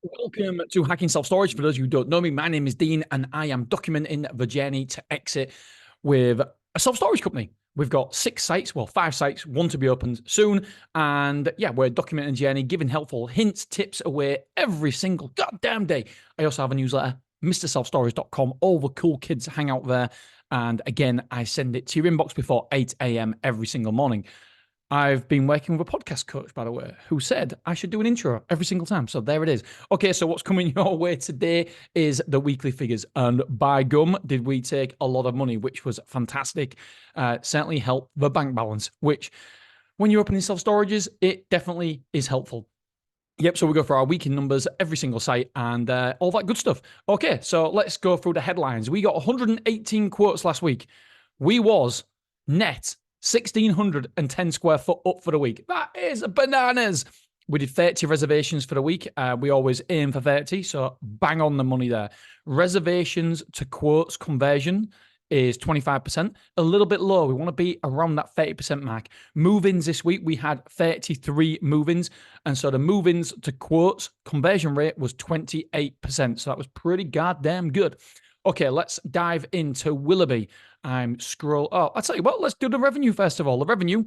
Welcome to Hacking Self Storage. For those who don't know me, my name is Dean, and I am documenting the journey to exit with a self storage company. We've got 6 sites, well, 5 sites, one to be opened soon. And yeah, we're documenting the journey, giving helpful hints, tips away every single goddamn day. I also have a newsletter, mrselfstorage.com. All the cool kids hang out there. And again, I send it to your inbox before 8 a.m. every single morning. I've been working with a podcast coach, by the way, who said I should do an intro every single time. So there it is. Okay, so what's coming your way today is the weekly figures. And by gum, did we take a lot of money, which was fantastic. Certainly helped the bank balance, which when you're opening self-storages, it definitely is helpful. Yep, so we go for our weekend numbers, every single site, and all that good stuff. Okay, so let's go through the headlines. We got 118 quotes last week. We was net 1,610 square foot up for the week. That is bananas. We did 30 reservations for the week. We always aim for 30, so bang on the money there. Reservations to quotes conversion is 25%, a little bit low. We want to be around that 30% mark. Move-ins this week, we had 33 move-ins, and so the move-ins to quotes conversion rate was 28%, so that was pretty goddamn good. Okay, let's dive into Willoughby. I'll tell you what, let's do the revenue first of all. The revenue,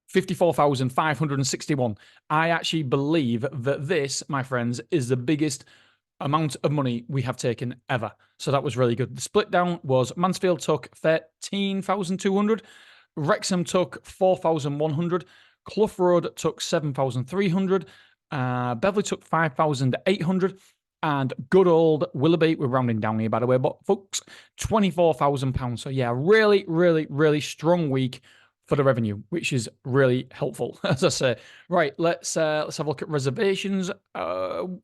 54,561. I actually believe that this, my friends, is the biggest amount of money we have taken ever. So that was really good. The split down was Mansfield took 13,200, Wrexham took 4,100, Clough Road took 7,300, Beverley took 5,800, and good old Willoughby, we're rounding down here by the way, but folks, £24,000. So yeah, really, really, really strong week for the revenue, which is really helpful, as I say. Right, let's have a look at reservations. So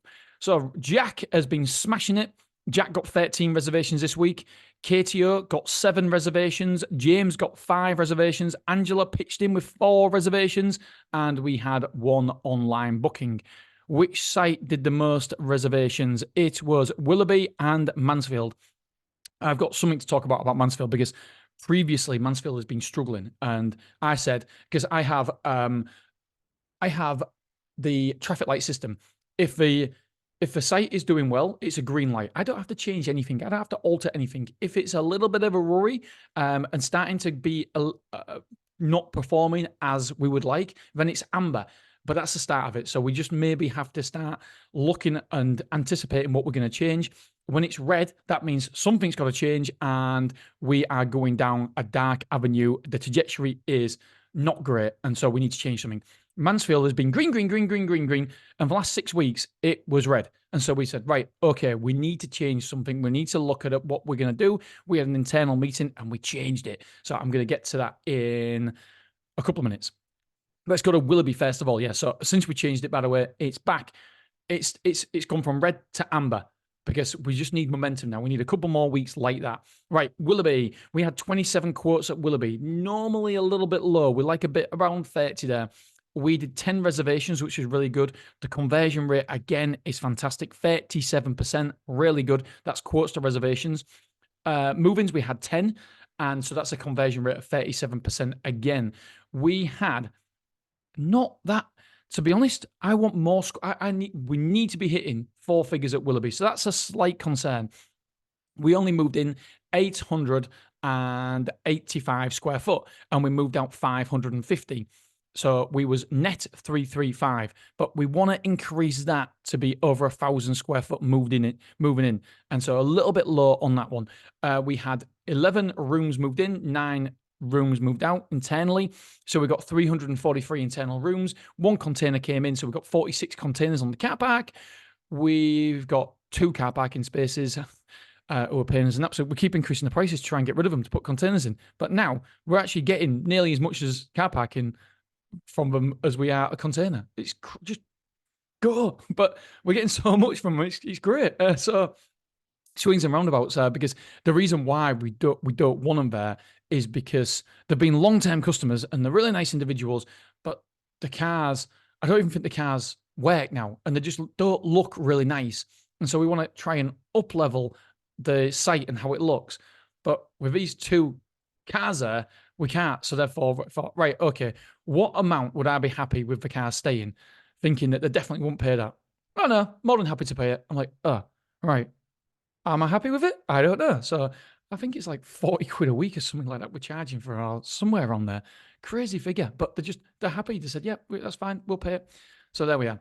Jack has been smashing it. Jack got 13 reservations this week. KTO got 7 reservations. James got 5 reservations. Angela pitched in with 4 reservations. And we had 1 online booking. Which site did the most reservations? It was Willoughby and Mansfield. I've got something to talk about Mansfield because previously Mansfield has been struggling. And I said, because I have the traffic light system. If the site is doing well, it's a green light. I don't have to change anything. I don't have to alter anything. If it's a little bit of a worry and starting to be not performing as we would like, then it's amber. But that's the start of it. So we just maybe have to start looking and anticipating what we're going to change. When it's red, that means something's got to change and we are going down a dark avenue. The trajectory is not great. And so we need to change something. Mansfield has been green, green, green, green, green, green. And for the last 6 weeks, it was red. And so we said, right, okay, we need to change something. We need to look at what we're going to do. We had an internal meeting and we changed it. So I'm going to get to that in a couple of minutes. Let's go to Willoughby first of all. Yeah, so since we changed it, by the way, it's back. It's gone from red to amber because we just need momentum now. We need a couple more weeks like that. Right, Willoughby. We had 27 quotes at Willoughby. Normally a little bit low. We like a bit around 30 there. We did 10 reservations, which is really good. The conversion rate, again, is fantastic. 37%, really good. That's quotes to reservations. Move-ins, we had 10. And so that's a conversion rate of 37% again. We had not that, to be honest, I want more. We need to be hitting 4 figures at Willoughby. So that's a slight concern. We only moved in 885 square foot and we moved out 550. So we was net 335, but we want to increase that to be over 1,000 square foot moving in. And so a little bit low on that one. We had 11 rooms moved in, 9 rooms moved out internally. So we got 343 internal rooms. 1 container came in. So we've got 46 containers on the car park. We've got 2 car parking spaces. Who are paying us an absolute. We keep increasing the prices to try and get rid of them to put containers in. But now we're actually getting nearly as much as car parking from them as we are a container. It's just go. But we're getting so much from them. It's great. So swings and roundabouts because the reason why we don't want them there is because they've been long-term customers and they're really nice individuals, but the cars, I don't even think the cars work now and they just don't look really nice. And so we want to try and up-level the site and how it looks. But with these 2 cars there, we can't. So therefore, I thought, right, okay, what amount would I be happy with the car staying? thinking that they definitely won't pay that. Oh no, more than happy to pay it. I'm like, oh, right. Am I happy with it? I don't know. So I think it's like 40 quid a week or something like that we're charging for somewhere on there. Crazy figure. But they're happy. They said, yeah, that's fine. We'll pay it. So there we are.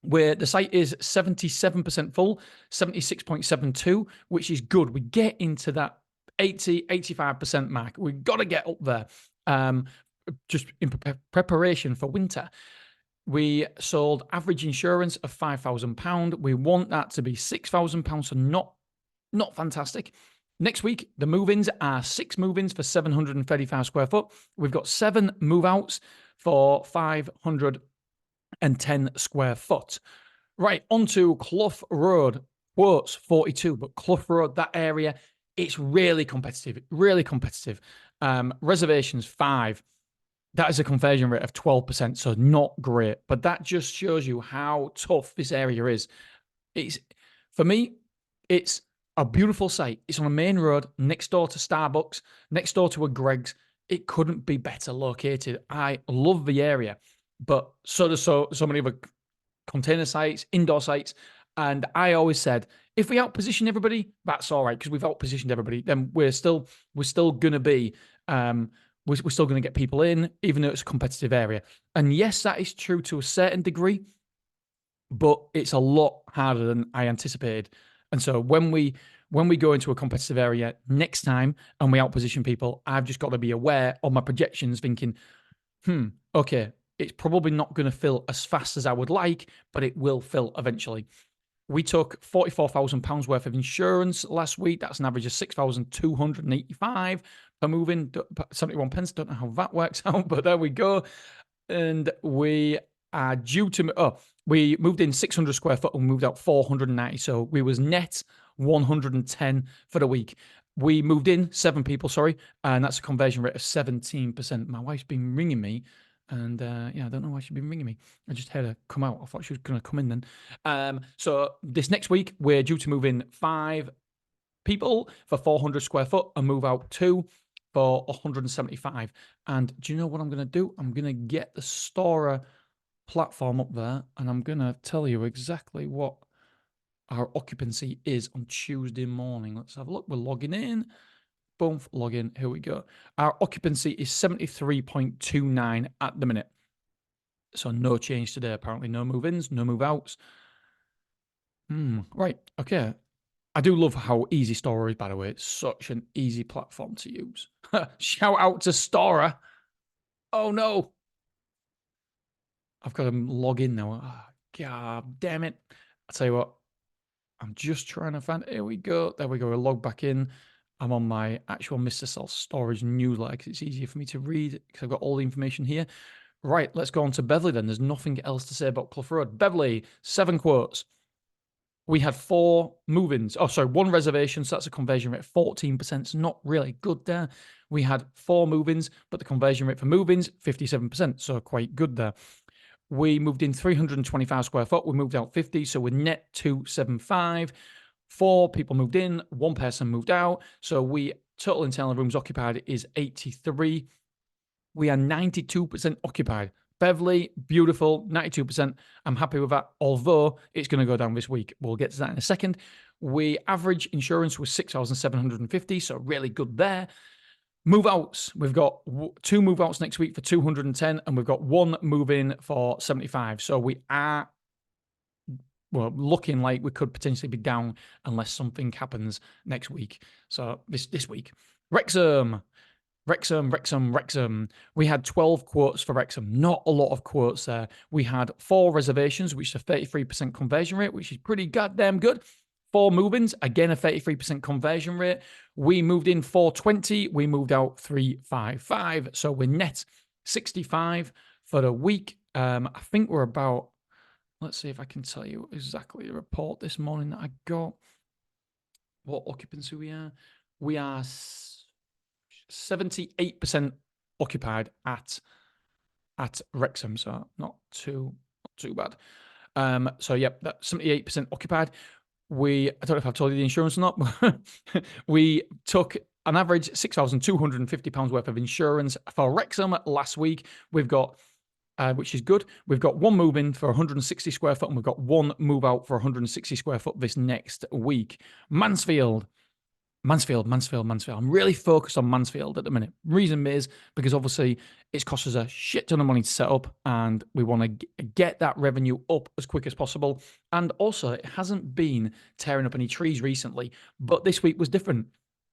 Where the site is 77% full, 76.72, which is good. We get into that 85% mark. We've got to get up there. Just in preparation for winter. We sold average insurance of £5,000. We want that to be £6,000, so not fantastic. Next week, the move-ins are 6 move-ins for 735 square foot. We've got 7 move-outs for 510 square foot. Right, onto Clough Road. Quotes 42, but Clough Road, that area, it's really competitive. Really competitive. Reservations 5. That is a conversion rate of 12%, so not great. But that just shows you how tough this area is. For me, it's a beautiful site. It's on a main road, next door to Starbucks, next door to a Greggs. It couldn't be better located. I love the area, but so does so many other container sites, indoor sites. And I always said, if we outposition everybody, that's all right, because we've outpositioned everybody. Then we're still going to be. We're still going to get people in, even though it's a competitive area. And yes, that is true to a certain degree, but it's a lot harder than I anticipated. And so when we go into a competitive area next time and we outposition people, I've just got to be aware of my projections, thinking, okay, it's probably not going to fill as fast as I would like, but it will fill eventually. We took £44,000 worth of insurance last week. That's an average of 6,285 per move-in, 71 pence. Don't know how that works out, but there we go. And we are due to... we moved in 600 square foot and moved out 490. So we was net 110 for the week. We moved in 7 people, and that's a conversion rate of 17%. My wife's been ringing me. And I don't know why she'd been ringing me. I just had her come out. I thought she was going to come in then. So this next week, we're due to move in 5 people for 400 square foot and move out 2 for 175. And do you know what I'm going to do? I'm going to get the Stora platform up there, and I'm going to tell you exactly what our occupancy is on Tuesday morning. Let's have a look. We're logging in. Boom, log in. Here we go. Our occupancy is 73.29 at the minute. So no change today, apparently. No move-ins, no move-outs. Right, okay. I do love how easy Stora is, by the way. It's such an easy platform to use. Shout out to Stora. Oh, no. I've got to log in now. Oh, God damn it. I'll tell you what. I'm just trying to find... Here we go. There we go. We'll log back in. I'm on my actual Mr. Self Storage newsletter because it's easier for me to read because I've got all the information here. Right, let's go on to Beverley then. There's nothing else to say about Clough Road. Beverley, 7 quotes. We had 4 move-ins. 1 reservation, so that's a conversion rate of 14%. It's not really good there. We had 4 move-ins, but the conversion rate for move-ins, 57%, so quite good there. We moved in 325 square foot. We moved out 50, so we're net 275. 4 people moved in, 1 person moved out. So total internal rooms occupied is 83. We are 92% occupied. Beverley, beautiful, 92%. I'm happy with that, although it's going to go down this week. We'll get to that in a second. Average insurance was 6,750, so really good there. Move-outs, we've got 2 move-outs next week for 210, and we've got 1 move-in for 75. So we are looking like we could potentially be down unless something happens next week. So this week. Wrexham. We had 12 quotes for Wrexham. Not a lot of quotes there. We had 4 reservations, which is a 33% conversion rate, which is pretty goddamn good. 4 move-ins, again, a 33% conversion rate. We moved in 420. We moved out 355. So we're net 65 for the week. I think we're about... Let's see if I can tell you exactly the report this morning that I got. What occupancy we are? We are 78% occupied at Wrexham, so not too bad. So yep, that's 78% occupied. I don't know if I've told you the insurance or not, but we took an average £6,250 worth of insurance for Wrexham last week. We've got which is good. We've got one move in for 160 square foot, and we've got one move out for 160 square foot this next week. Mansfield. I'm really focused on Mansfield at the minute. Reason is because obviously it's cost us a shit ton of money to set up, and we want to get that revenue up as quick as possible. And also, it hasn't been tearing up any trees recently, but this week was different.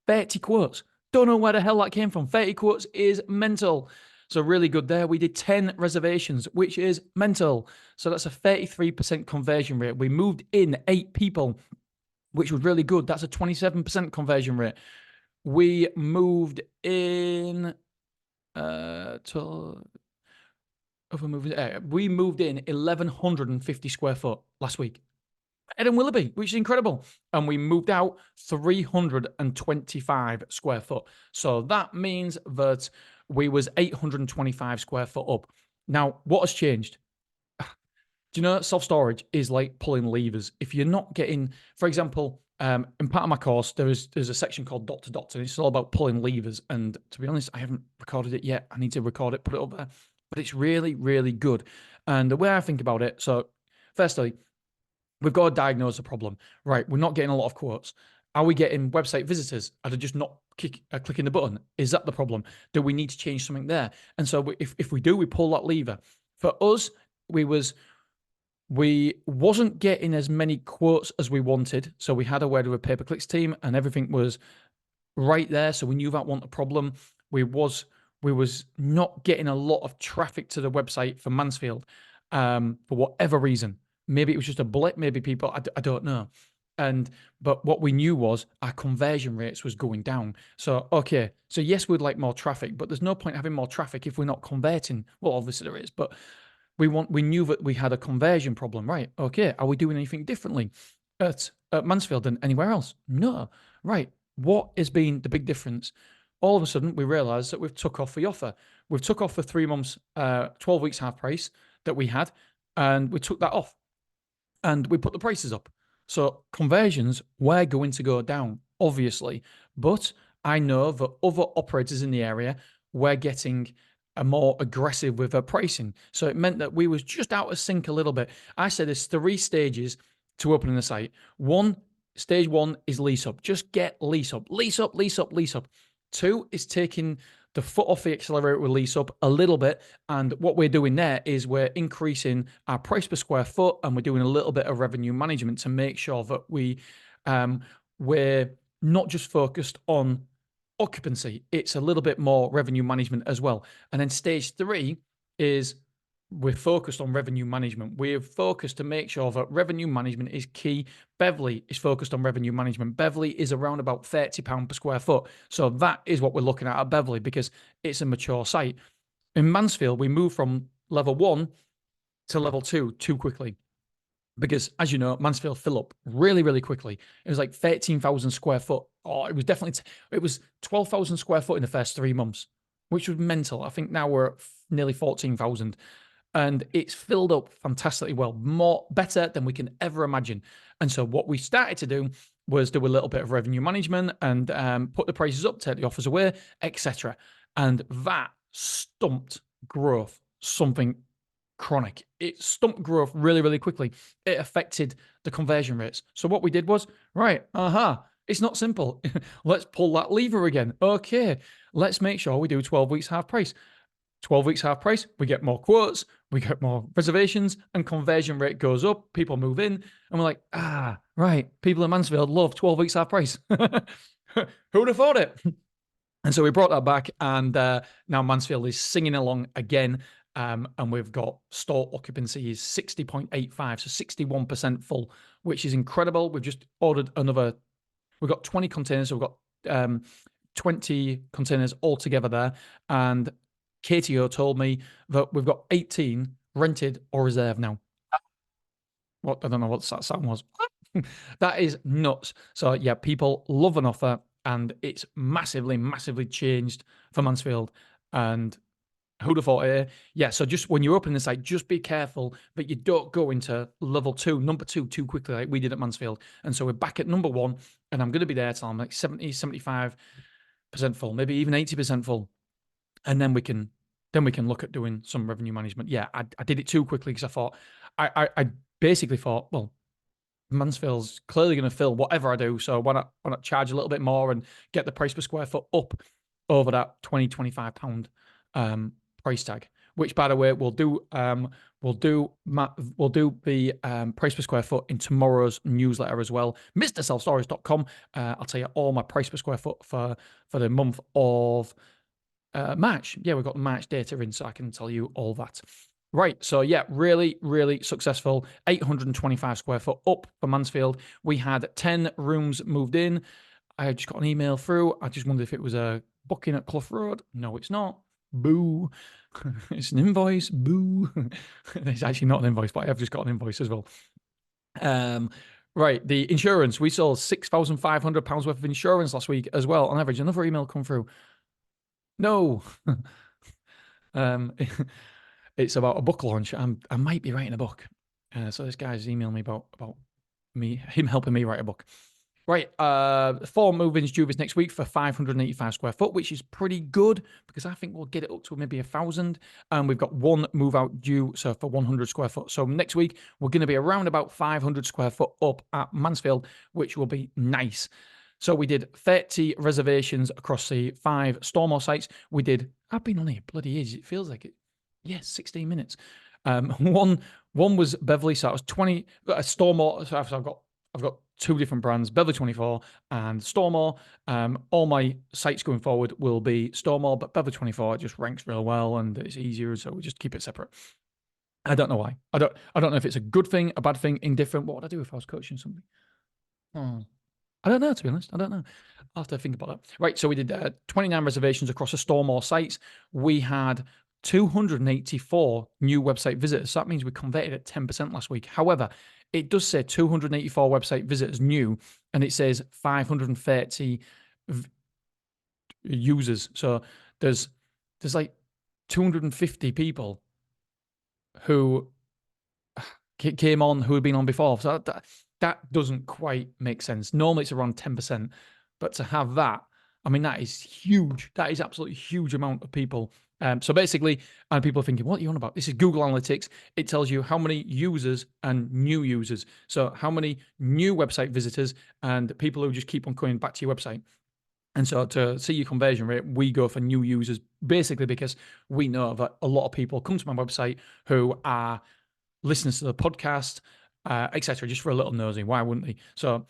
30 quotes. Don't know where the hell that came from. 30 quotes is mental. So really good there. We did 10 reservations, which is mental. So that's a 33% conversion rate. We moved in 8 people, which was really good. That's a 27% conversion rate. We moved in we moved in 1,150 square foot last week. Ed and Willoughby, which is incredible. And we moved out 325 square foot. So that means that we was 825 square foot up. Now, what has changed? Do you know that self-storage is like pulling levers? If you're not getting, for example, in part of my course, there's a section called Dot to Dots, and it's all about pulling levers. And to be honest, I haven't recorded it yet. I need to record it, put it up there. But it's really, really good. And the way I think about it, so firstly, we've got to diagnose the problem. Right, we're not getting a lot of quotes. Are we getting website visitors? Are they just not clicking the button? Is that the problem? Do we need to change something there? And so if we do, we pull that lever. For us, we wasn't getting as many quotes as we wanted. So we had a word with a pay-per-clicks team, and everything was right there. So we knew that wasn't a problem. We was not getting a lot of traffic to the website for Mansfield for whatever reason. Maybe it was just a blip. Maybe people, I don't know. But what we knew was our conversion rates was going down. So, okay. So yes, we'd like more traffic, but there's no point having more traffic if we're not converting. Well, obviously there is, but we knew that we had a conversion problem, right? Okay. Are we doing anything differently at Mansfield than anywhere else? No. Right. What has been the big difference? All of a sudden, we realized that we've took off the offer. We've took off the 3 months, 12 weeks half price that we had, and we took that off. And we put the prices up. So conversions were going to go down, obviously. But I know that other operators in the area were getting a more aggressive with their pricing. So it meant that we was just out of sync a little bit. I said there's 3 stages to opening the site. Stage 1 is lease up. Just get lease up. Lease up, lease up, lease up. 2 is taking the foot off the accelerator with lease up a little bit. And what we're doing there is we're increasing our price per square foot, and we're doing a little bit of revenue management to make sure that we're not just focused on occupancy. It's a little bit more revenue management as well. And then stage 3 is we're focused on revenue management. We're focused to make sure that revenue management is key. Beverly is focused on revenue management. Beverly is around about £30 per square foot. So that is what we're looking at Beverly, because it's a mature site. In Mansfield, we moved from level 1 to level 2 too quickly, because as you know, Mansfield fill up really, really quickly. It was like 13,000 square foot. Oh, it was definitely, it was 12,000 square foot in the first 3 months, which was mental. I think now we're at nearly 14,000. And it's filled up fantastically well, better than we can ever imagine. And so what we started to do was do a little bit of revenue management and put the prices up, take the offers away, etc. And that stumped growth, something chronic. It stumped growth really, really quickly. It affected the conversion rates. So what we did was, right, it's not simple. Let's pull that lever again. Okay, let's make sure we do 12 weeks half price. 12 weeks half price, we get more quotes, we get more reservations, and conversion rate goes up. People move in, and we're like, right, people in Mansfield love 12 weeks half price. Who would have thought it? And so we brought that back, and now Mansfield is singing along again. And we've got store occupancy is 60.85, so 61% full, which is incredible. We've just ordered we've got 20 containers, so we've got 20 containers altogether there. And KTO told me that we've got 18 rented or reserved now. What? I don't know what that sound was. That is nuts. So yeah, people love an offer, and it's massively, massively changed for Mansfield. And who'd have thought it? Yeah, so just when you're opening the site, just be careful that you don't go into level 2, number 2 too quickly like we did at Mansfield. And so we're back at number 1, and I'm going to be there till I'm like 70, 75% full, maybe even 80% full. And then we can then we can look at doing some revenue management. Yeah, I did it too quickly because I thought, I basically thought, well, Mansfield's clearly going to fill whatever I do. So why not charge a little bit more and get the price per square foot up over that £20-25 price tag? Which, by the way, we'll do the price per square foot in tomorrow's newsletter as well. MrSelfStorage.com. I'll tell you all my price per square foot for the month of March. Yeah, we've got the March data in, so I can tell you all that. Right, so yeah, really, really successful. 825 square foot up for Mansfield. We had 10 rooms moved in. I just got an email through. I just wondered if it was a booking at Clough Road. No, it's not. Boo. It's an invoice. Boo. It's actually not an invoice, but I have just got an invoice as well. Right, the insurance. We sold £6,500 worth of insurance last week as well. On average, another email come through. No. It's about a book launch. I might be writing a book. So this guy's emailed me about him helping me write a book. Right, 4 move-ins due this next week for 585 square foot, which is pretty good because I think we'll get it up to maybe 1,000. And we've got 1 move-out due, so for 100 square foot. So next week, we're going to be around about 500 square foot up at Mansfield, which will be nice. So we did 30 reservations across the 5 Stormore sites. I've been on here bloody ages. It feels like it. Yes, 16 minutes. One was Beverly, so that was 20. Stormore. So I've got 2 different brands, Beverly 24 and Stormore. All my sites going forward will be Stormore, but Beverly 24 just ranks real well and it's easier, so we just keep it separate. I don't know why. I don't know if it's a good thing, a bad thing, indifferent. What would I do if I was coaching somebody? I don't know, to be honest. I don't know. I'll have to think about that. Right, so we did 29 reservations across the Stormore sites. We had 284 new website visitors. So that means we converted at 10% last week. However, it does say 284 website visitors new, and it says 530 users. So there's like 250 people who came on who had been on before. So that doesn't quite make sense. Normally it's around 10%, but to have that, I mean, that is huge. That is absolutely huge amount of people. So basically, and people are thinking, what are you on about? This is Google Analytics. It tells you how many users and new users. So how many new website visitors and people who just keep on coming back to your website. And so to see your conversion rate, we go for new users, basically because we know that a lot of people come to my website who are listeners to the podcast, etc., just for a little nosy. Why wouldn't they? So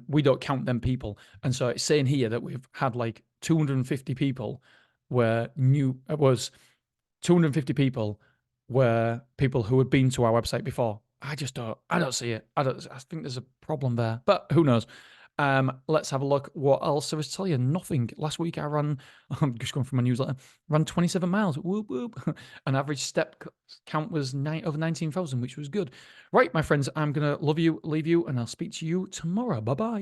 we don't count them people. And so it's saying here that we've had like 250 people were 250 people were people who had been to our website before. I don't see it. I think there's a problem there, but who knows? Let's have a look. What else there is to tell you? Nothing. Last week I'm just going from my newsletter, ran 27 miles. Whoop, whoop. An average step count was over 19,000, which was good. Right, my friends, I'm going to leave you, and I'll speak to you tomorrow. Bye-bye.